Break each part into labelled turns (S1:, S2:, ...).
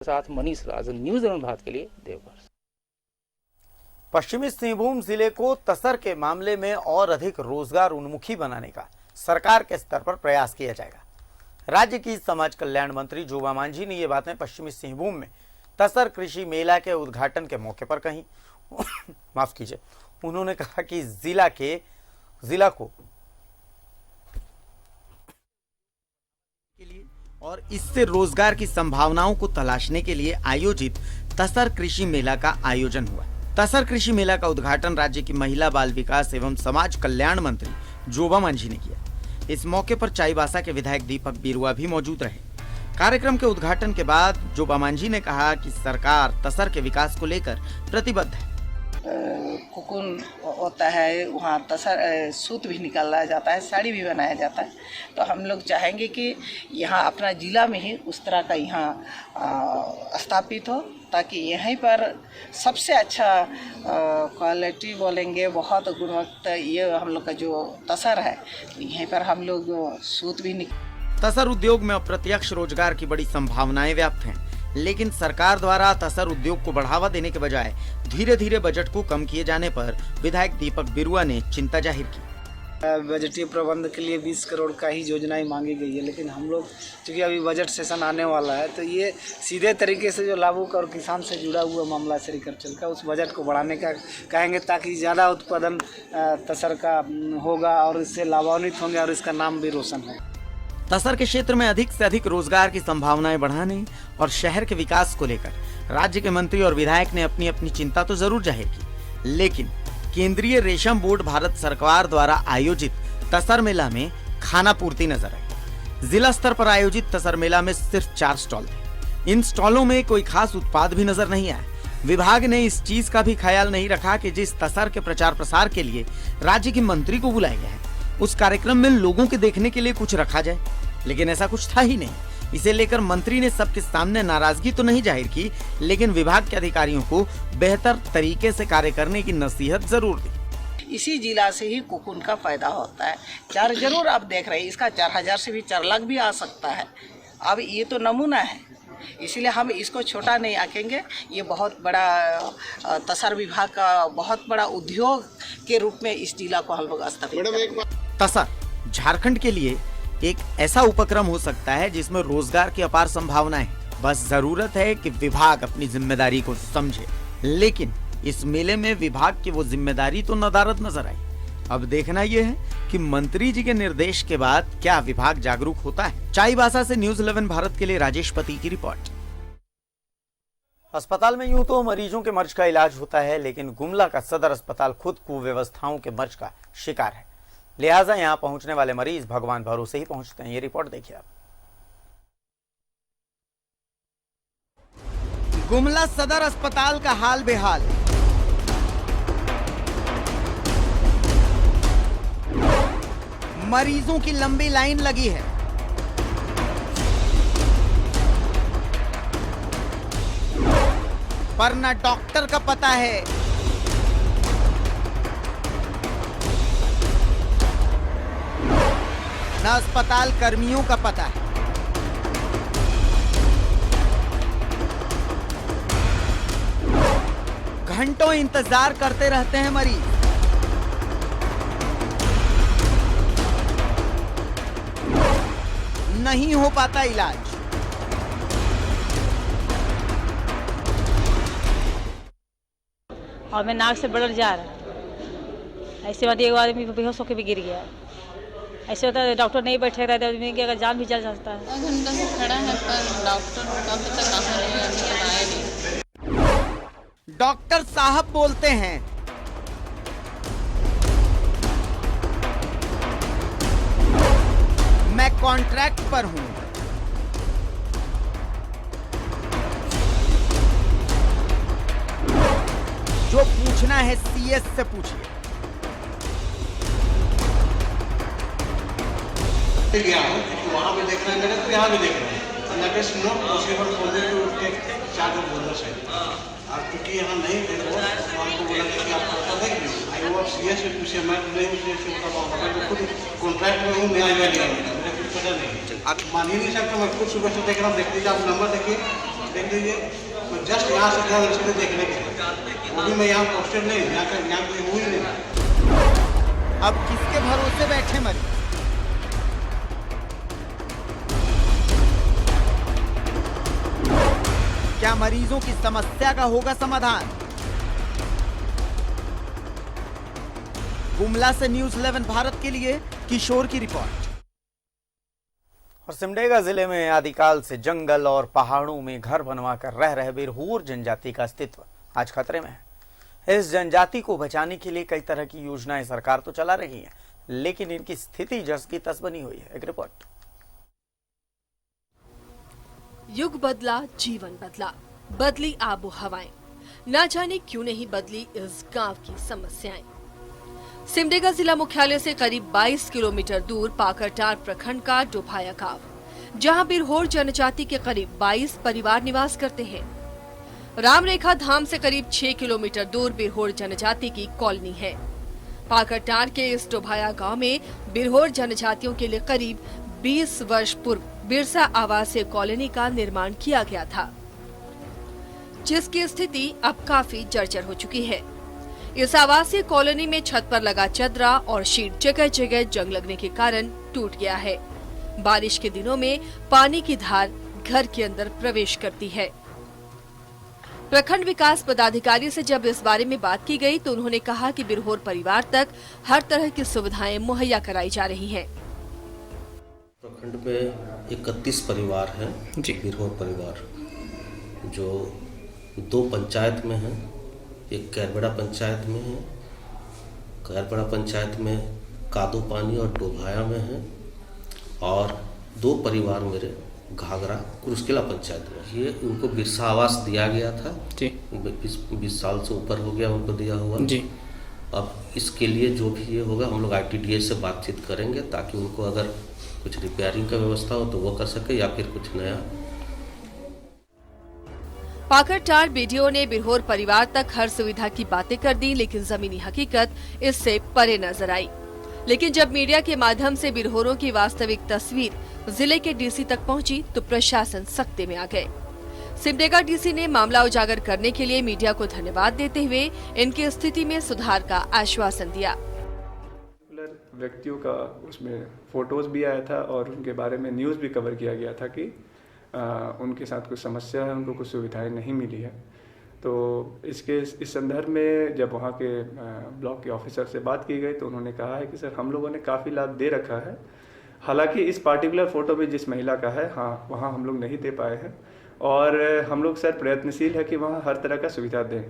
S1: साथ मनीष राजन, न्यूज़ 11 भारत के लिए देवघर।
S2: पश्चिमी सिंहभूम जिले को तसर के मामले में और अधिक रोजगार उन्मुखी बनाने का सरकार के स्तर पर प्रयास किया जाएगा। राज्य की समाज कल्याण मंत्री जोबा मांझी ने ये बातें पश्चिमी सिंहभूम में तसर कृषि मेला के उद्घाटन के मौके पर कही। माफ कीजिए, उन्होंने कहा कि जिला को और इससे रोजगार की संभावनाओं को तलाशने के लिए आयोजित तसर कृषि मेला का आयोजन हुआ। तसर कृषि मेला का उद्घाटन राज्य की महिला बाल विकास एवं समाज कल्याण मंत्री जोबा मांझी ने किया। इस मौके पर चाईबासा के विधायक दीपक बिरुआ भी मौजूद रहे। कार्यक्रम के उद्घाटन के बाद जोबा मांझी ने कहा कि सरकार तसर के विकास को लेकर प्रतिबद्ध है।
S3: कुकुन होता है, वहाँ तसर सूत भी निकाला जाता है, साड़ी भी बनाया जाता है। तो हम लोग चाहेंगे कि यहाँ अपना जिला में ही उस तरह का यहाँ स्थापित हो, ताकि यहीं पर सबसे अच्छा क्वालिटी बोलेंगे, बहुत गुणवत्ता ये हम लोग का जो तसर है, यहीं पर हम लोग सूत भी
S2: तसर उद्योग में अप्रत्यक्ष रोजगार की बड़ी संभावनाएं व्याप्त हैं, लेकिन सरकार द्वारा तसर उद्योग को बढ़ावा देने के बजाय धीरे धीरे बजट को कम किए जाने पर विधायक दीपक बिरुआ ने चिंता जाहिर की।
S4: बजटीय प्रबंध के लिए 20 करोड़ का ही योजनाएं मांगी गई है, लेकिन हम लोग चूँकि अभी बजट सेशन आने वाला है, तो ये सीधे तरीके से जो लाभुक और किसान से जुड़ा हुआ मामला सेरिकल्चर का, उस बजट को बढ़ाने का कहेंगे, ताकि ज़्यादा उत्पादन तसर का होगा और इससे लाभान्वित होंगे और इसका नाम भी रोशन हो।
S2: तसर के क्षेत्र में अधिक से अधिक रोजगार की संभावनाएं बढ़ाने और शहर के विकास को लेकर राज्य के मंत्री और विधायक ने अपनी अपनी चिंता तो जरूर जाहिर की, लेकिन केंद्रीय रेशम बोर्ड भारत सरकार द्वारा आयोजित तसर मेला में खाना पूर्ति नजर आई। जिला स्तर पर आयोजित तसर मेला में सिर्फ 4 स्टॉल थे। इन स्टॉलों में कोई खास उत्पाद भी नजर नहीं आया। विभाग ने इस चीज का भी ख्याल नहीं रखा कि जिस तसर के प्रचार प्रसार के लिए राज्य की मंत्री को बुलाया गया है, उस कार्यक्रम में लोगों के देखने के लिए कुछ रखा जाए, लेकिन ऐसा कुछ था ही नहीं। इसे लेकर मंत्री ने सबके सामने नाराजगी तो नहीं जाहिर की, लेकिन विभाग के अधिकारियों को बेहतर तरीके से कार्य करने की नसीहत जरूर दी।
S3: इसी जिला से ही कुकुन का पैदा होता है। 4 जरूर आप देख रहे हैं, इसका 4000 से भी 4 लाख भी आ सकता है। अब ये तो नमूना है, इसलिए हम इसको छोटा नहीं आंकेंगे। ये बहुत बड़ा तसर विभाग का बहुत बड़ा उद्योग के रूप में इस जिला को हम लोग स्थापित करेंगे।
S2: तसर झारखंड के लिए एक ऐसा उपक्रम हो सकता है जिसमें रोजगार की अपार संभावनाएं है। बस जरूरत है कि विभाग अपनी जिम्मेदारी को समझे, लेकिन इस मेले में विभाग की वो जिम्मेदारी तो नदारद नजर आई। अब देखना यह है कि मंत्री जी के निर्देश के बाद क्या विभाग जागरूक होता है। चाईबासा से न्यूज़ 11 भारत के लिए राजेश पति की रिपोर्ट। अस्पताल में यूं तो मरीजों के मर्ज का इलाज होता है, लेकिन गुमला का सदर अस्पताल खुद कुव्यवस्थाओं के मर्ज का शिकार है। लिहाजा यहां पहुंचने वाले मरीज भगवान भरोसे ही पहुंचते हैं। ये रिपोर्ट देखिए आप। गुमला सदर अस्पताल का हाल बेहाल। मरीजों की लंबी लाइन लगी है। पर न डॉक्टर का पता है, न अस्पताल कर्मियों का पता है। घंटों इंतजार करते रहते हैं मरीज। नहीं हो पाता इलाज।
S5: और मैं नाक से ब्लड जा रहा है। ऐसे बात एक आदमी बेहोश होकर भी गिर गया। ऐसे होता है, डॉक्टर नहीं बैठे रहते, आदमी की अगर जान भी चल सकता है।
S6: घंटा से खड़ा है, पर डॉक्टर अभी तक आया नहीं।
S2: डॉक्टर साहब बोलते हैं मैं कॉन्ट्रैक्ट पर हूं। जो पूछना है सीएस से पूछिए।
S7: वहाँ भी देख रहे हैं मेरे, तो यहाँ भी देख रहे हैं। और क्योंकि यहाँ नहीं थे वो, आपको बोला कि आप पता देंगे, आई वो आप सीएस से पूछिए, मैं नहीं सीएस से बताऊँगा, मैं तो खुद कॉन्ट्रैक्ट में हूँ, मैं आया नहीं, मुझे कुछ पता नहीं। आप मान ही नहीं सकते, मैं खुद सुबह से देख रहा हूँ। देख लीजिए आप नंबर देखिए, देख लीजिए, मैं जस्ट यहाँ से गया इसलिए देखने के लिए, वो भी मैं यहाँ पोस्टर नहीं, यहाँ कोई हुई नहीं।
S2: अब किसके भरोसे बैठे मरीज? क्या मरीजों की समस्या का होगा समाधान? गुमला से न्यूज़ 11 भारत के लिए किशोर की रिपोर्ट। और सिमडेगा जिले में आदिकाल से जंगल और पहाड़ों में घर बनवाकर रह रहे बिरहोर जनजाति का अस्तित्व आज खतरे में है। इस जनजाति को बचाने के लिए कई तरह की योजनाएं सरकार तो चला रही है, लेकिन इनकी स्थिति जस की तस बनी हुई है। एक रिपोर्ट।
S8: युग बदला, जीवन बदला, बदली आबो हवाएं, ना जाने क्यों नहीं बदली इस गांव की समस्याएं। सिमडेगा जिला मुख्यालय से करीब 22 किलोमीटर दूर पाकरटार प्रखंड का डोभाया गांव, जहां बिरहोर जनजाति के करीब 22 परिवार निवास करते हैं। रामरेखा धाम से करीब 6 किलोमीटर दूर बिरहोर जनजाति की कॉलोनी है। पाकरटार के इस डोभाया गांव में बिरहोर जनजातियों के लिए करीब 20 वर्ष पूर्व बिरसा आवासीय कॉलोनी का निर्माण किया गया था, जिसकी स्थिति अब काफी जर्जर हो चुकी है। इस आवासीय कॉलोनी में छत पर लगा चदरा और शीट जगह जगह जंग लगने के कारण टूट गया है। बारिश के दिनों में पानी की धार घर के अंदर प्रवेश करती है। प्रखंड विकास पदाधिकारी से जब इस बारे में बात की गई तो उन्होंने कहा कि बिरहोर परिवार तक हर तरह की सुविधाएं मुहैया कराई जा रही हैं।
S9: प्रखंड में 31 परिवार हैं बिरहोर परिवार, जो 2 पंचायत में हैं। एक कैरबड़ा पंचायत में है, कैरबड़ा पंचायत में कादो पानी और डोभाया में है, और 2 परिवार मेरे घाघरा कुरुस्केला पंचायत में। ये उनको बिरसा आवास दिया गया था जी, 20 साल से ऊपर हो गया उनको दिया हुआ जी। अब इसके लिए जो भी ये होगा हम लोग ITDA से बातचीत करेंगे, ताकि उनको अगर कुछ रिपेयरिंग का व्यवस्था हो तो वो कर सके, या फिर कुछ नया।
S8: पाकरटार बीडीओ ने बिरहोर परिवार तक हर सुविधा की बातें कर दी, लेकिन जमीनी हकीकत इससे परे नजर आई। लेकिन जब मीडिया के माध्यम से बिरहोरों की वास्तविक तस्वीर जिले के डीसी तक पहुंची तो प्रशासन सख्ते में आ गए। सिमडेगा डीसी ने मामला उजागर करने के लिए मीडिया को धन्यवाद देते हुए इनकी स्थिति में सुधार का आश्वासन दिया।
S10: व्यक्तियों का उसमें फोटोज भी आया था और उनके बारे में न्यूज़ भी कवर किया गया था कि उनके साथ कुछ समस्या है, उनको कुछ सुविधाएं नहीं मिली है। तो इस संदर्भ में जब वहाँ के ब्लॉक के ऑफिसर से बात की गई तो उन्होंने कहा है कि सर हम लोगों ने काफ़ी लाभ दे रखा है, हालांकि इस पार्टिकुलर फ़ोटो में जिस महिला का है हाँ वहाँ हम लोग नहीं दे पाए हैं, और हम लोग सर प्रयत्नशील है कि वहाँ हर तरह का सुविधा दें,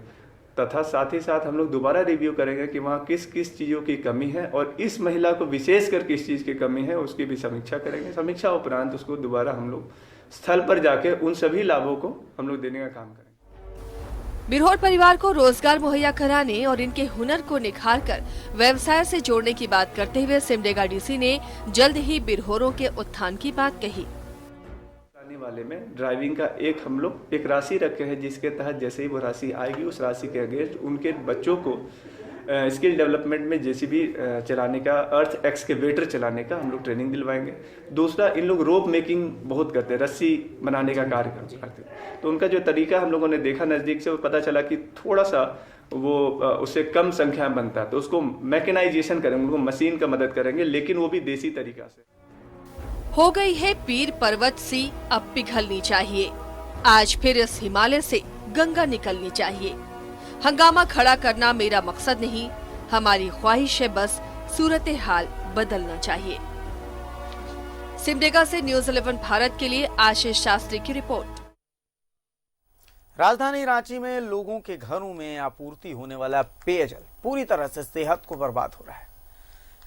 S10: तथा साथ ही साथ हम लोग दोबारा रिव्यू करेंगे कि वहाँ किस किस चीज़ों की कमी है और इस महिला को विशेषकर किस चीज़ की कमी है उसकी भी समीक्षा करेंगे। समीक्षा उपरांत उसको दोबारा हम लोग स्थल पर जाके उन सभी लाभों को हम लोग देने का काम करेंगे।
S8: बिरहोर परिवार को रोजगार मुहैया कराने और इनके हुनर को निखारकर व्यवसाय से जोड़ने की बात करते हुए सिमडेगा डीसी ने जल्द ही बिरहोरों के उत्थान की बात कही।
S10: आने वाले में ड्राइविंग का हम लोग एक राशि रखे हैं, जिसके तहत जैसे ही वो राशि आएगी उस राशि के अगेंस्ट उनके बच्चों को स्किल डेवलपमेंट में जेसीबी चलाने का, अर्थ एक्सकेवेटर चलाने का हम लोग ट्रेनिंग दिलवाएंगे। दूसरा, इन लोग रोप मेकिंग बहुत करते हैं, रस्सी बनाने का कार्य करते हैं, तो उनका जो तरीका हम लोगों ने देखा नज़दीक से, वो पता चला कि थोड़ा सा वो उससे कम संख्या में बनता है, तो उसको मैकेनाइजेशन करेंगे, उनको मशीन का मदद करेंगे, लेकिन वो भी देसी तरीका से।
S8: हो गई है पीर पर्वत सी अब पिघलनी चाहिए, आज फिर इस हिमालय से गंगा निकलनी चाहिए। हंगामा खड़ा करना मेरा मकसद नहीं, हमारी ख्वाहिश है बस सूरत हाल बदलना चाहिए। सिमडेगा से न्यूज़ 11 भारत के लिए आशीष शास्त्री की रिपोर्ट।
S2: राजधानी रांची में लोगों के घरों में आपूर्ति होने वाला पेयजल पूरी तरह से सेहत को बर्बाद हो रहा है।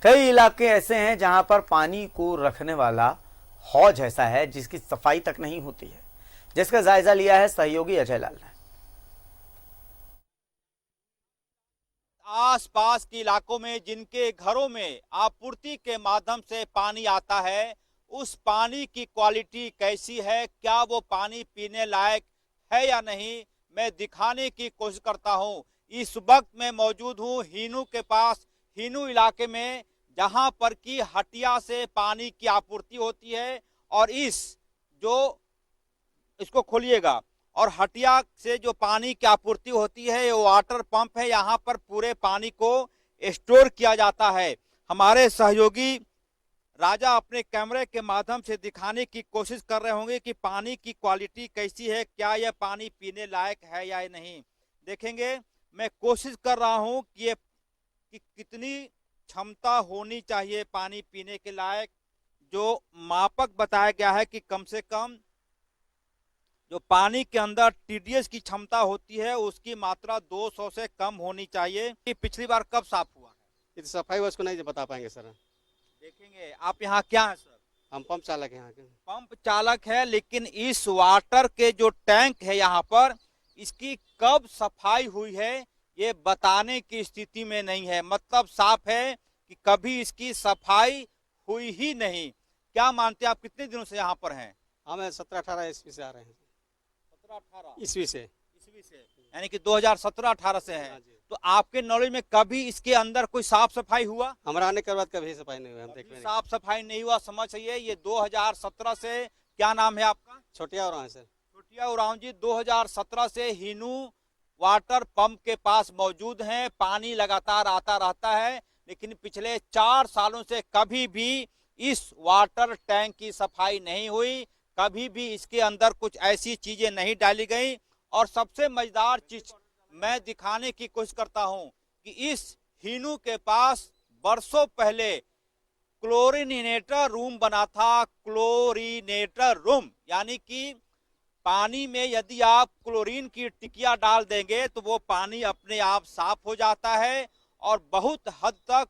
S2: कई इलाके ऐसे हैं जहां पर पानी को रखने वाला हौज ऐसा है जिसकी सफाई तक नहीं होती है, जिसका जायजा लिया है सहयोगी अजय लाल ने।
S11: आसपास के इलाकों में जिनके घरों में आपूर्ति के माध्यम से पानी आता है, उस पानी की क्वालिटी कैसी है, क्या वो पानी पीने लायक है या नहीं, मैं दिखाने की कोशिश करता हूं। इस वक्त मैं मौजूद हूं हीनू के पास, हीनू इलाके में, जहां पर की हटिया से पानी की आपूर्ति होती है। और इसको खोलिएगा, और हटिया से जो पानी की आपूर्ति होती है ये वाटर पंप है, यहाँ पर पूरे पानी को स्टोर किया जाता है। हमारे सहयोगी राजा अपने कैमरे के माध्यम से दिखाने की कोशिश कर रहे होंगे कि पानी की क्वालिटी कैसी है, क्या यह पानी पीने लायक है या नहीं। देखेंगे, मैं कोशिश कर रहा हूं कि ये कितनी क्षमता होनी चाहिए पानी पीने के लायक। जो मापक बताया गया है कि कम से कम जो पानी के अंदर टीडीएस की क्षमता होती है उसकी मात्रा 200 से कम होनी चाहिए। पिछली बार कब साफ हुआ है?
S12: ये सफाई उसको नहीं बता पाएंगे सर।
S11: देखेंगे। आप यहाँ क्या है सर?
S12: हम पंप चालक हैं यहाँ के।
S11: पंप चालक है, लेकिन इस वाटर के जो टैंक है यहाँ पर, इसकी कब सफाई हुई है ये बताने की स्थिति में नहीं है। मतलब साफ है कि कभी इसकी सफाई हुई ही नहीं। क्या मानते हैं आप, कितने दिनों से यहाँ पर हैं?
S12: हम 17-18 ईस्वी से आ रहे हैं।
S11: 17-18
S12: ईस्वी से,
S11: यानी कि 2017-18 से है। तो आपके नॉलेज में कभी इसके अंदर कोई साफ सफाई हुआ?
S12: हमारा आने के बाद कभी सफाई नहीं हुई, हम देख
S11: साफ सफाई नहीं हुआ। समझिए ये 2017 से, क्या नाम है आपका?
S12: छोटिया उरांव सर।
S11: छोटिया उरांव जी 2017 से हीनू वाटर पंप के पास मौजूद हैं। पानी लगातार आता रहता है, लेकिन पिछले 4 सालों से कभी भी इस वाटर टैंक की सफाई नहीं हुई, कभी भी इसके अंदर कुछ ऐसी चीजें नहीं डाली गई। और सबसे मजेदार चीज मैं दिखाने की कोशिश करता हूं कि इस हीनू के पास बरसों पहले क्लोरिनेटर रूम बना था। क्लोरिनेटर रूम यानी कि पानी में यदि आप क्लोरीन की टिकिया डाल देंगे तो वो पानी अपने आप साफ हो जाता है और बहुत हद तक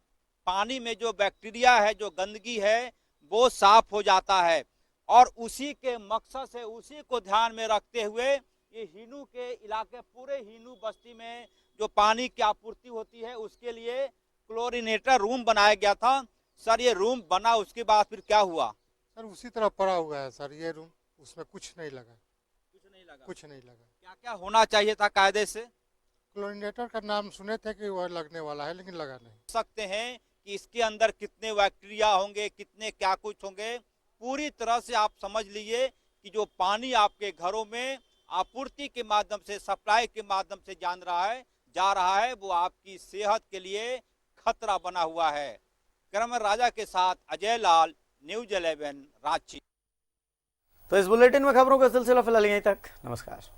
S11: पानी में जो बैक्टीरिया है, जो गंदगी है, वो साफ हो जाता है। और उसी के मकसद से, उसी को ध्यान में रखते हुए ये हीनू के इलाके, पूरे हीनू बस्ती में जो पानी की आपूर्ति होती है उसके लिए क्लोरिनेटर रूम बनाया गया था। सर ये रूम बना, उसके बाद फिर क्या हुआ?
S13: सर उसी तरह पड़ा हुआ है सर ये रूम, उसमें कुछ नहीं लगा। कुछ नहीं लगा।
S11: क्या क्या होना चाहिए था कायदे से?
S13: क्लोरिनेटर का नाम सुने थे कि वह लगने वाला है, लेकिन लगा नहीं।
S11: सकते हैं कि इसके अंदर कितने बैक्टीरिया होंगे, कितने क्या कुछ होंगे, पूरी तरह से आप समझ लीजिए कि जो पानी आपके घरों में आपूर्ति के माध्यम से, सप्लाई के माध्यम से जा रहा है वो आपकी सेहत के लिए खतरा बना हुआ है। कैमरामैन राजा के साथ अजय लाल, न्यूज़ 11 रांची।
S2: तो इस बुलेटिन में खबरों का सिलसिला फिलहाल यहीं तक। नमस्कार।